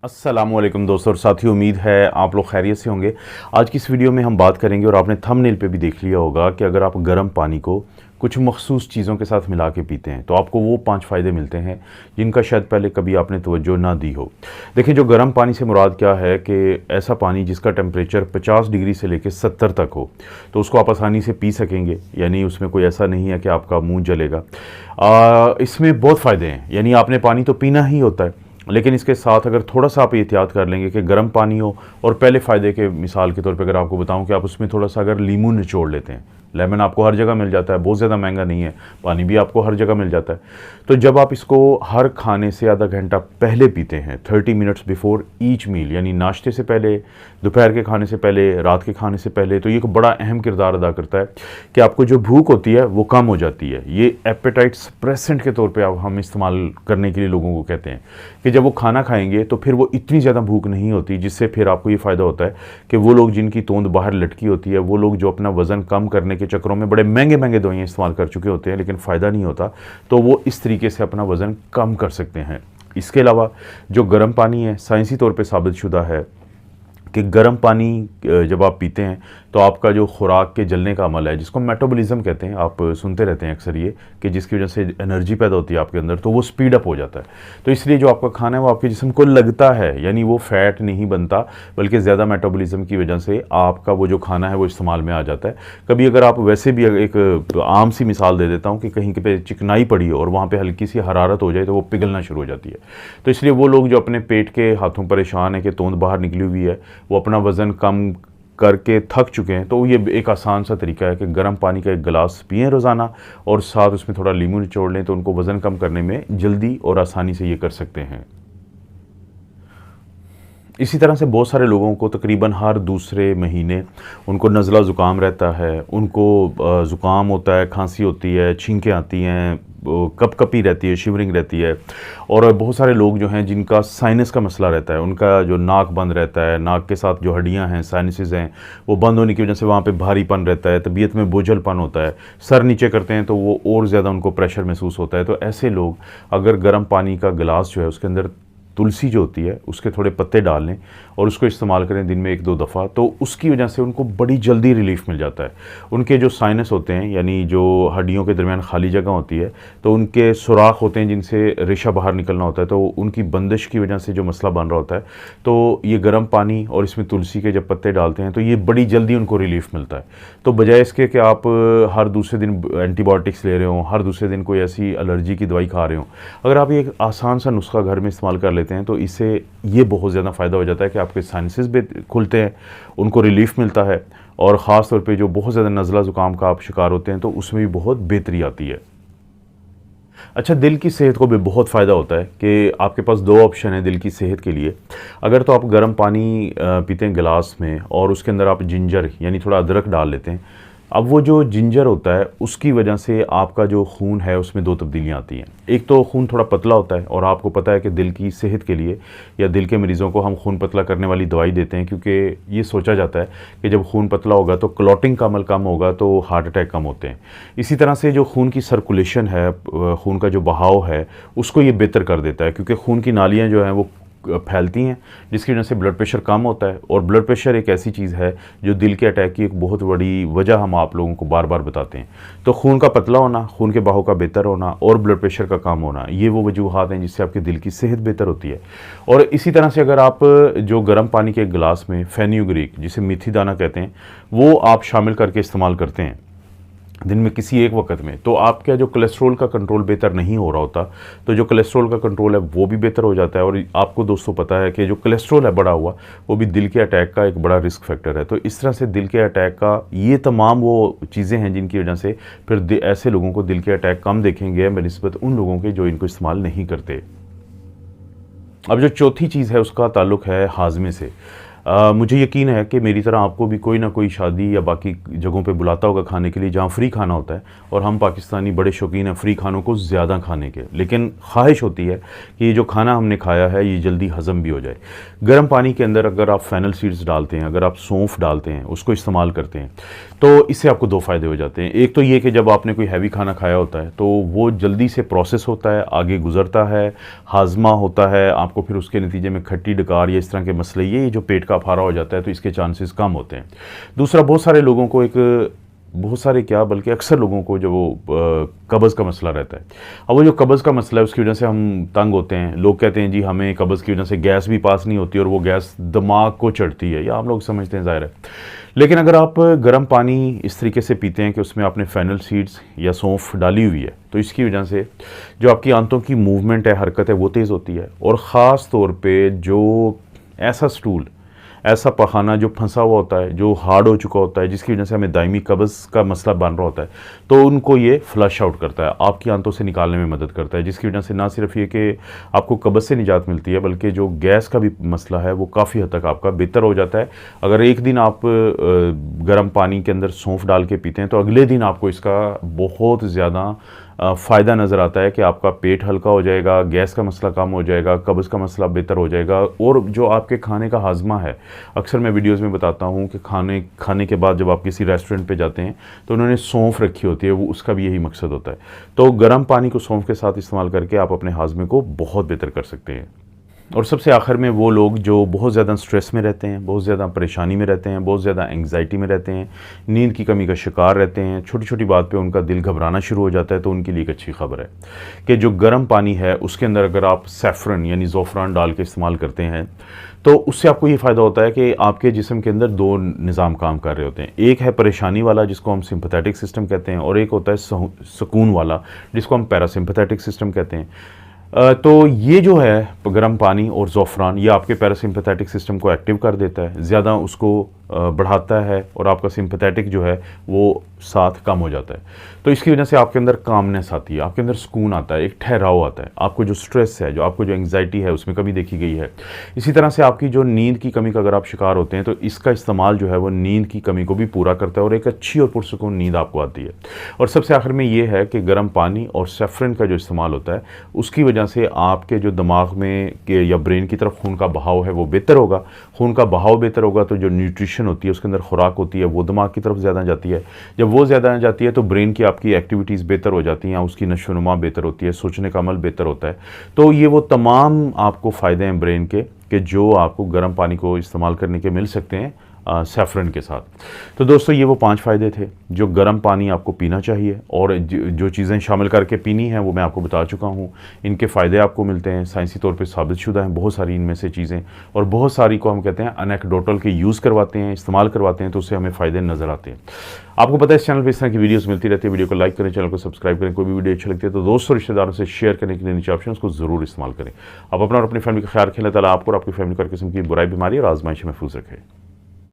अस्सलामुअलैकुम दोस्तों और साथियों, उम्मीद है आप लोग खैरियत से होंगे। आज की इस वीडियो में हम बात करेंगे और आपने थंबनेल पे भी देख लिया होगा कि अगर आप गर्म पानी को कुछ मखसूस चीज़ों के साथ मिला के पीते हैं तो आपको वो 5 फ़ायदे मिलते हैं जिनका शायद पहले कभी आपने तवज्जो ना दी हो। देखिए, जो गर्म पानी से मुराद क्या है कि ऐसा पानी जिसका टेम्परेचर 50 डिग्री से लेकर 70 तक हो, तो उसको आप आसानी से पी सकेंगे। यानी उसमें कोई ऐसा नहीं है कि आपका मुँह जलेगा। इसमें बहुत फ़ायदे हैं। यानी आपने पानी तो पीना ही होता है, लेकिन इसके साथ अगर थोड़ा सा आप एहतियात कर लेंगे कि गर्म पानी हो, और पहले फ़ायदे के मिसाल के तौर पे अगर आपको बताऊं कि आप उसमें थोड़ा सा अगर लीमू निचोड़ लेते हैं। लेमन आपको हर जगह मिल जाता है, बहुत ज़्यादा महंगा नहीं है। पानी भी आपको हर जगह मिल जाता है। तो जब आप इसको हर खाने से आधा घंटा पहले पीते हैं, 30 मिनट्स बिफोर ईच मील, यानी नाश्ते से पहले, दोपहर के खाने से पहले, रात के खाने से पहले, तो ये एक बड़ा अहम किरदार अदा करता है कि आपको जो भूख होती है वो कम हो जाती है। ये एपेटाइट सप्रेसेंट के तौर पे हम इस्तेमाल करने के लिए लोगों को कहते हैं कि जब वो खाना खाएंगे तो फिर वो इतनी ज़्यादा भूख नहीं होती, जिससे फिर आपको ये फ़ायदा होता है कि वो लोग जिनकी तोंद बाहर लटकी होती है, वो लोग जो अपना वज़न कम करने के चक्करों में बड़े महंगे महंगे दवाइयाँ इस्तेमाल कर चुके होते हैं लेकिन फ़ायदा नहीं होता, तो वो इस तरीके से अपना वज़न कम कर सकते हैं। इसके अलावा जो गर्म पानी है, साइंसी तौर पे साबितशुदा है कि गर्म पानी जब आप पीते हैं तो आपका जो खुराक के जलने का अमल है, जिसको मेटाबॉलिज्म कहते हैं, आप सुनते रहते हैं अक्सर ये, कि जिसकी वजह से एनर्जी पैदा होती है आपके अंदर, तो वो स्पीड अप हो जाता है। तो इसलिए जो आपका खाना है वो आपके जिस्म को लगता है, यानी वो फैट नहीं बनता, बल्कि ज़्यादा मेटाबॉलिज्म की वजह से आपका वो जो खाना है वो इस्तेमाल में आ जाता है। कभी अगर आप वैसे भी एक आम सी मिसाल दे देता हूँ कि कहीं पे चिकनाई पड़ी हो और वहाँ पर हल्की सी हरारत हो जाए तो वो पिघलना शुरू हो जाती है। तो इसलिए वो लोग जो अपने पेट के हाथों परेशान है कि तोंद बाहर निकली हुई है, वो अपना वज़न कम करके थक चुके हैं, तो ये एक आसान सा तरीका है कि गर्म पानी का एक गिलास पिएं रोज़ाना और साथ उसमें थोड़ा लीमू निचोड़ लें, तो उनको वज़न कम करने में जल्दी और आसानी से ये कर सकते हैं। इसी तरह से बहुत सारे लोगों को तकरीबन हर दूसरे महीने उनको नज़ला ज़ुकाम रहता है, उनको ज़ुकाम होता है, खांसी होती है, छींकें आती हैं, कपकपी रहती है, शिवरिंग रहती है। और बहुत सारे लोग जो हैं जिनका साइनस का मसला रहता है, उनका जो नाक बंद रहता है, नाक के साथ जो हड्डियां हैं, साइनसेस हैं, वो बंद होने की वजह से वहाँ पे भारीपन रहता है, तबीयत में बोझलपन होता है, सर नीचे करते हैं तो वो और ज़्यादा उनको प्रेशर महसूस होता है। तो ऐसे लोग अगर गर्म पानी का गिलास जो है उसके अंदर तुलसी जो होती है उसके थोड़े पत्ते डाल लें और उसको इस्तेमाल करें दिन में 1-2 दफ़ा, तो उसकी वजह से उनको बड़ी जल्दी रिलीफ मिल जाता है। उनके जो साइनस होते हैं, यानी जो हड्डियों के दरमियान खाली जगह होती है, तो उनके सुराख होते हैं जिनसे रेशा बाहर निकलना होता है, तो उनकी बंदिश की वजह से जो मसला बन रहा होता है, तो ये गर्म पानी और इसमें तुलसी के जब पत्ते डालते हैं तो ये बड़ी जल्दी उनको रिलीफ मिलता है। तो बजाय इसके कि आप हर दूसरे दिन एंटीबायोटिक्स ले रहे हों, हर दूसरे दिन कोई ऐसी एलर्जी की दवाई खा रहे हों, अगर आप ये एक आसान सा नुस्खा घर में इस्तेमाल कर लेते हैं तो इससे ये बहुत ज़्यादा फ़ायदा हो जाता है कि आपके साइनसेस भी खुलते हैं, उनको रिलीफ मिलता है, और ख़ास तौर पे जो बहुत ज़्यादा नज़ला ज़ुकाम का आप शिकार होते हैं तो उसमें भी बहुत बेहतरी आती है। अच्छा, दिल की सेहत को भी बहुत फ़ायदा होता है कि आपके पास 2 ऑप्शन है दिल की सेहत के लिए। अगर तो आप गर्म पानी पीते हैं गिलास में और उसके अंदर आप जिंजर यानी थोड़ा अदरक डाल लेते हैं, अब वो जो जिंजर होता है उसकी वजह से आपका जो खून है उसमें 2 तब्दीलियाँ आती हैं। एक तो खून थोड़ा पतला होता है, और आपको पता है कि दिल की सेहत के लिए या दिल के मरीज़ों को हम खून पतला करने वाली दवाई देते हैं, क्योंकि ये सोचा जाता है कि जब खून पतला होगा तो क्लॉटिंग का अमल कम होगा, तो हार्ट अटैक कम होते हैं। इसी तरह से जो खून की सर्कुलेशन है, खून का जो बहाव है, उसको ये बेहतर कर देता है, क्योंकि खून की नालियाँ जो हैं वो फैलती हैं, जिसकी वजह से ब्लड प्रेशर कम होता है। और ब्लड प्रेशर एक ऐसी चीज़ है जो दिल के अटैक की एक बहुत बड़ी वजह हम आप लोगों को बार बार बताते हैं। तो खून का पतला होना, खून के बहाव का बेहतर होना और ब्लड प्रेशर का कम होना, ये वो वजूहात हैं जिससे आपके दिल की सेहत बेहतर होती है। और इसी तरह से अगर आप जो गर्म पानी के गिलास में फेन्यूग्रीक, जिसे मेथी दाना कहते हैं, वो आप शामिल करके इस्तेमाल करते हैं दिन में किसी एक वक्त में, तो आपका जो कोलेस्ट्रॉल का कंट्रोल बेहतर नहीं हो रहा होता, तो जो कोलेस्ट्रॉल का कंट्रोल है वो भी बेहतर हो जाता है। और आपको दोस्तों पता है कि जो कोलेस्ट्रॉल है बढ़ा हुआ, वो भी दिल के अटैक का एक बड़ा रिस्क फैक्टर है। तो इस तरह से दिल के अटैक का ये तमाम वो चीज़ें हैं जिनकी वजह से फिर ऐसे लोगों को दिल के अटैक कम देखेंगे बनिस्बत उन लोगों के जो इनको इस्तेमाल नहीं करते। अब जो चौथी चीज़ है उसका ताल्लुक़ है हाजमे से। मुझे यकीन है कि मेरी तरह आपको भी कोई ना कोई शादी या बाकी जगहों पे बुलाता होगा खाने के लिए जहाँ फ्री खाना होता है, और हम पाकिस्तानी बड़े शौकीन हैं फ्री खानों को ज़्यादा खाने के, लेकिन ख्वाहिश होती है कि ये जो खाना हमने खाया है ये जल्दी हज़म भी हो जाए। गर्म पानी के अंदर अगर आप फेनल सीड्स डालते हैं, अगर आप सौंफ डालते हैं, उसको इस्तेमाल करते हैं, तो इससे आपको दो फ़ायदे हो जाते हैं। एक तो ये कि जब आपने कोई हैवी खाना खाया होता है तो वो जल्दी से प्रोसेस होता है, आगे गुजरता है, हाजमा होता है, आपको फिर उसके नतीजे में खट्टी डकार या इस तरह के मसले, ये जो पेट का फारा हो जाता है, तो इसके चांसेस कम होते हैं। दूसरा, बहुत सारे लोगों को बहुत सारे क्या बल्कि अक्सर लोगों को जो वो कब्ज़ का मसला रहता है। अब वो जो कब्ज़ का मसला है उसकी वजह से हम तंग होते हैं। लोग कहते हैं जी हमें कब्ज़ की वजह से गैस भी पास नहीं होती और वो गैस दिमाग को चढ़ती है, या हम लोग समझते हैं, ज़ाहिर है। लेकिन अगर आप गर्म पानी इस तरीके से पीते हैं कि उसमें आपने फेनल सीड्स या सौंफ डाली हुई है, तो इसकी वजह से जो आपकी आंतों की मूवमेंट है, हरकत है, वो तेज़ होती है। और ख़ास तौर पर जो ऐसा स्टूल, ऐसा पखाना जो फंसा हुआ होता है, जो हार्ड हो चुका होता है, जिसकी वजह से हमें दायमी कब्ज़ का मसला बन रहा होता है, तो उनको ये फ्लश आउट करता है, आपकी आंतों से निकालने में मदद करता है, जिसकी वजह से ना सिर्फ ये कि आपको कब्ज़ से निजात मिलती है, बल्कि जो गैस का भी मसला है वो काफ़ी हद तक आपका बेहतर हो जाता है। अगर एक दिन आप गर्म पानी के अंदर सौंफ डाल के पीते हैं तो अगले दिन आपको इसका बहुत ज़्यादा फ़ायदा नज़र आता है कि आपका पेट हल्का हो जाएगा, गैस का मसला कम हो जाएगा, कब्ज़ का मसला बेहतर हो जाएगा। और जो आपके खाने का हाजमा है, अक्सर मैं वीडियोज़ में बताता हूँ कि खाने के बाद जब आप किसी रेस्टोरेंट पे जाते हैं तो उन्होंने सौंफ रखी होती है, वो उसका भी यही मकसद होता है। तो गर्म पानी को सौंफ के साथ इस्तेमाल करके आप अपने हाजमे को बहुत बेहतर कर सकते हैं। और सबसे आखिर में वो लोग जो बहुत ज़्यादा स्ट्रेस में रहते हैं, बहुत ज़्यादा परेशानी में रहते हैं, बहुत ज़्यादा एंग्जाइटी में रहते हैं, नींद की कमी का शिकार रहते हैं, छोटी छोटी बात पे उनका दिल घबराना शुरू हो जाता है, तो उनके लिए एक अच्छी खबर है कि जो गर्म पानी है उसके अंदर अगर आप सैफ़रन यानी ज़ोफ़रान डाल के इस्तेमाल करते हैं तो उससे आपको ये फ़ायदा होता है कि आपके जिस्म के अंदर दो निज़ाम काम कर रहे होते हैं। एक है परेशानी वाला जिसको हम सिंपैथेटिक सिस्टम कहते हैं, और एक होता है सुकून वाला जिसको हम पैरासिम्पैथेटिक सिस्टम कहते हैं। तो ये जो है गर्म पानी और ज़ोफ़रान, ये आपके पैरासिम्पैथेटिक सिस्टम को एक्टिव कर देता है, ज़्यादा उसको बढ़ाता है, और आपका सिंपैथेटिक जो है वो साथ कम हो जाता है। तो इसकी वजह से आपके अंदर कामनेस आती है, आपके अंदर सुकून आता है, एक ठहराव आता है, आपको जो स्ट्रेस है, जो आपको जो एंग्जाइटी है उसमें कमी देखी गई है। इसी तरह से आपकी जो नींद की कमी का अगर आप शिकार होते हैं तो इसका इस्तेमाल जो है वो नींद की कमी को भी पूरा करता है और एक अच्छी और पुरसुकून नींद आपको आती है। और सबसे आखिर में ये है कि गर्म पानी और सैफ़रन का जो इस्तेमाल होता है उसकी वजह से आपके जो दिमाग में या ब्रेन की तरफ खून का बहाव है वो बेहतर होगा। खून का बहाव बेहतर होगा तो जो न्यूट्रिशन होती है, उसके अंदर खुराक होती है, वो दिमाग की तरफ ज़्यादा जाती है। जब वो ज़्यादा जाती है तो ब्रेन की आपकी एक्टिविटीज़ बेहतर हो जाती हैं, उसकी नशोनुमा बेहतर होती है, सोचने का अमल बेहतर होता है। तो ये वो तमाम आपको फ़ायदे हैं ब्रेन के कि जो आपको गर्म पानी को इस्तेमाल करने के मिल सकते हैं सैफ़रन के साथ। तो दोस्तों ये वो 5 फ़ायदे थे जो गर्म पानी आपको पीना चाहिए, और जो चीज़ें शामिल करके पीनी हैं वो मैं आपको बता चुका हूँ। इनके फ़ायदे आपको मिलते हैं, साइंसी तौर पे साबितशुदा हैं बहुत सारी इनमें से चीज़ें, और बहुत सारी को हम कहते हैं अनेक्डोटल के यूज़ करवाते हैं, इस्तेमाल करवाते हैं, तो उससे हमें फ़ायदे नज़र आते हैं। आपको पता है इस चैनल पर इस तरह की वीडियोज़ मिलती रहती है। वीडियो को लाइक करें, चैनल को सब्सक्राइब करें। कोई भी वीडियो अच्छी लगती है तो दोस्तों रिश्तेदारों से शेयर करने के लिए नीचे ऑप्शन उसको ज़रूर इस्तेमाल करें। आप अपना और अपनी फैमिली का ख्याल रखें। अल्लाह ताला आपको और आपकी फैमिली को हर किस्म की बुराई, बीमारी और आजमाइश महफूज रखें।